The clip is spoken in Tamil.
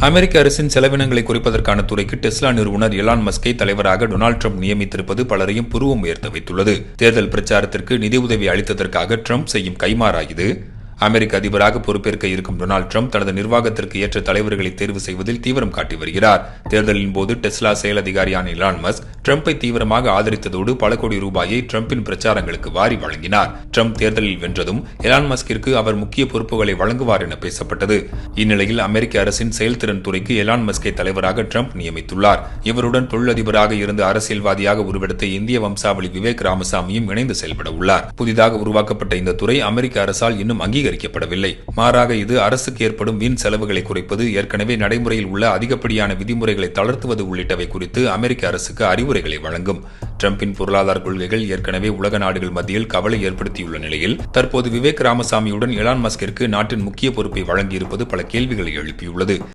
அமெரிக்க அரசின் செலவினங்களை குறைப்பதற்கான துறைக்கு டெஸ்லா நிறுவனர் எலான் மஸ்கை தலைவராக டொனால்டு டிரம்ப் நியமித்திருப்பது பலரையும் புருவம் உயர்த்த வைத்துள்ளது. தேர்தல் பிரச்சாரத்திற்கு நிதியுதவி அளித்ததற்காக டிரம்ப் செய்யும் கைமாறா இது. அமெரிக்க அதிபராக பொறுப்பேற்க இருக்கும் டொனால்டு டிரம்ப் தனது நிர்வாகத்திற்கு ஏற்ற தலைவர்களை தேர்வு செய்வதில் தீவிரம் காட்டி வருகிறார். தேர்தலின் போது டெஸ்லா செயல் அதிகாரியான எலான் மஸ்க் டிரம்பை தீவிரமாக ஆதரித்ததோடு பல கோடி ரூபாயை டிரம்பின் பிரச்சாரங்களுக்கு வாரி வழங்கினார். டிரம்ப் தேர்தலில் வென்றதும் எலான் மஸ்கிற்கு அவர் முக்கிய பொறுப்புகளை வழங்குவார் என பேசப்பட்டது. இந்நிலையில் அமெரிக்க அரசின் செயல்திறன் துறைக்கு எலான் மஸ்கை தலைவராக டிரம்ப் நியமித்துள்ளார். இவருடன் தொழிலதிபராக இருந்து அரசியல்வாதியாக உருவெடுத்த இந்திய வம்சாவளி விவேக் ராமசாமியும் இணைந்து செயல்பட உள்ளார். புதிதாக உருவாக்கப்பட்ட இந்த துறை அமெரிக்க அரசால் இன்னும் அங்கீகரிக்கப்படவில்லை. மாறாக இது அரசுக்கு ஏற்படும் வீண் செலவுகளை குறைப்பது, ஏற்கனவே நடைமுறையில் உள்ள அதிகப்படியான விதிமுறைகளை தளர்த்துவது உள்ளிட்டவை குறித்து அமெரிக்க அரசுக்கு அறிவுரைகளை வழங்கும். டிரம்பின் பொருளாதார கொள்கைகள் ஏற்கனவே உலக நாடுகள் மத்தியில் கவலை ஏற்படுத்தியுள்ள நிலையில் தற்போது விவேக் ராமசாமியுடன் எலான் மஸ்கிற்கு நாட்டின் முக்கிய பொறுப்பை வழங்கியிருப்பது பல கேள்விகளை எழுப்பியுள்ளது.